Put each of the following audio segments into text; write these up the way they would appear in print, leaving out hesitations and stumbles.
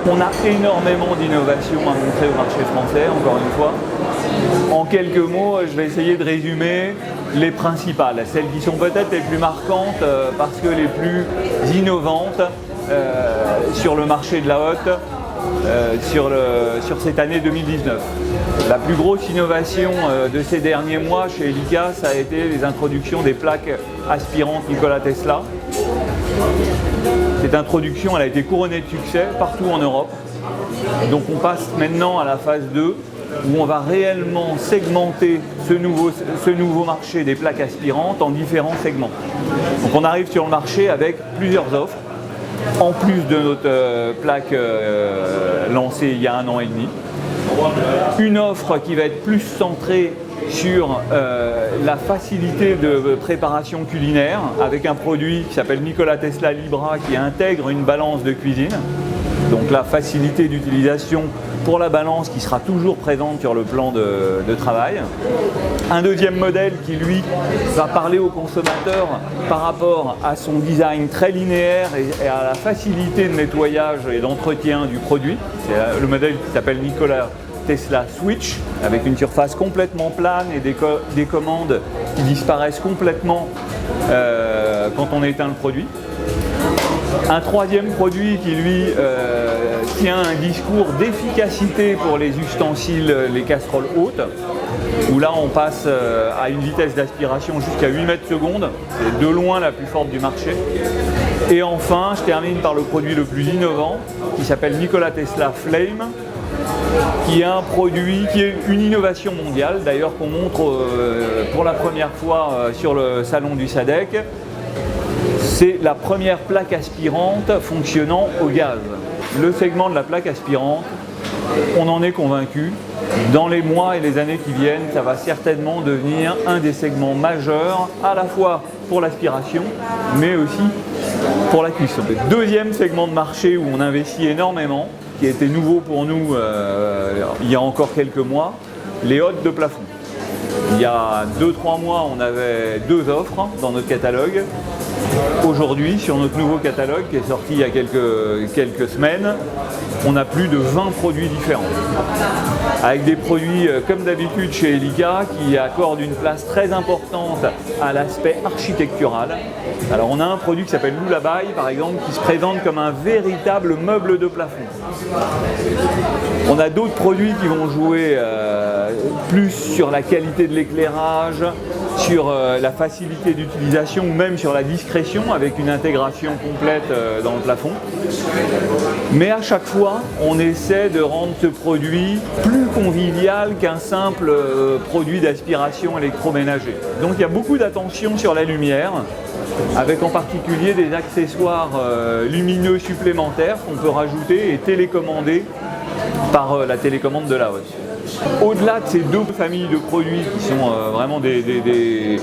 On a énormément d'innovations à montrer au marché français, encore une fois. En quelques mots, je vais essayer de résumer les principales, celles qui sont peut-être les plus marquantes parce que les plus innovantes sur le marché de la hotte sur cette année 2019. La plus grosse innovation de ces derniers mois chez Elica, ça a été les introductions des plaques aspirantes Nikola Tesla. Cette introduction, elle a été couronnée de succès partout en Europe. Donc on passe maintenant à la phase 2 où on va réellement segmenter ce nouveau marché des plaques aspirantes en différents segments. Donc on arrive sur le marché avec plusieurs offres, en plus de notre plaque lancée il y a 1 an et demi. Une offre qui va être plus centrée sur la facilité de préparation culinaire avec un produit qui s'appelle Nikola Tesla Libra qui intègre une balance de cuisine. Donc la facilité d'utilisation pour la balance qui sera toujours présente sur le plan de travail. Un deuxième modèle qui lui va parler au consommateur par rapport à son design très linéaire et à la facilité de nettoyage et d'entretien du produit. C'est le modèle qui s'appelle Nikola Tesla Switch avec une surface complètement plane et des commandes qui disparaissent complètement quand on éteint le produit. Un troisième produit qui lui tient un discours d'efficacité pour les ustensiles, les casseroles hautes, où là on passe à une vitesse d'aspiration jusqu'à 8 mètres secondes, c'est de loin la plus forte du marché. Et enfin, je termine par le produit le plus innovant, qui s'appelle Nikola Tesla Flame, qui est un produit qui est une innovation mondiale, d'ailleurs qu'on montre pour la première fois sur le salon du SADEC. C'est la première plaque aspirante fonctionnant au gaz. Le segment de la plaque aspirante, on en est convaincu. Dans les mois et les années qui viennent, ça va certainement devenir un des segments majeurs, à la fois pour l'aspiration, mais aussi pour la cuisson. Le deuxième segment de marché où on investit énormément, qui a été nouveau pour nous il y a encore quelques mois, les hottes de plafond. Il y a 2-3 mois, on avait 2 offres dans notre catalogue. Aujourd'hui, sur notre nouveau catalogue qui est sorti il y a quelques semaines, on a plus de 20 produits différents. Avec des produits, comme d'habitude chez Elica, qui accordent une place très importante à l'aspect architectural. Alors on a un produit qui s'appelle Lullaby, par exemple, qui se présente comme un véritable meuble de plafond. On a d'autres produits qui vont jouer plus sur la qualité de l'éclairage, sur la facilité d'utilisation ou même sur la discrétion avec une intégration complète dans le plafond. Mais à chaque fois, on essaie de rendre ce produit plus convivial qu'un simple produit d'aspiration électroménager. Donc il y a beaucoup d'attention sur la lumière, avec en particulier des accessoires lumineux supplémentaires qu'on peut rajouter et télécommander par la télécommande de la hotte. Au-delà de ces 2 familles de produits qui sont vraiment des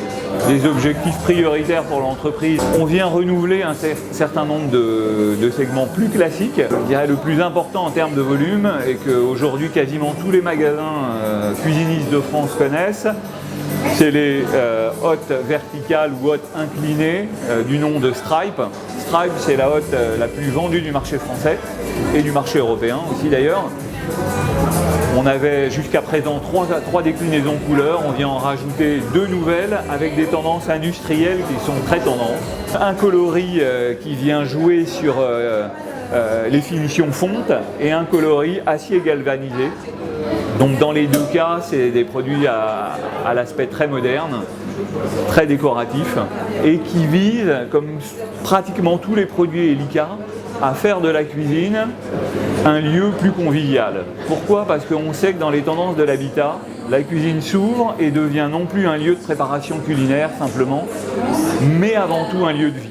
objectifs prioritaires pour l'entreprise, on vient renouveler un certain nombre de segments plus classiques. Je dirais le plus important en termes de volume et qu'aujourd'hui quasiment tous les magasins cuisinistes de France connaissent. C'est les hottes verticales ou hottes inclinées du nom de Stripe. Stripe, c'est la hotte la plus vendue du marché français et du marché européen aussi d'ailleurs. On avait jusqu'à présent 3 déclinaisons couleurs, on vient en rajouter 2 nouvelles avec des tendances industrielles qui sont très tendances. Un coloris qui vient jouer sur les finitions fonte et un coloris acier galvanisé. Donc dans les 2 cas, c'est des produits à l'aspect très moderne, très décoratif et qui visent, comme pratiquement tous les produits Elica, à faire de la cuisine un lieu plus convivial. Pourquoi ? Parce qu'on sait que dans les tendances de l'habitat, la cuisine s'ouvre et devient non plus un lieu de préparation culinaire simplement, mais avant tout un lieu de vie.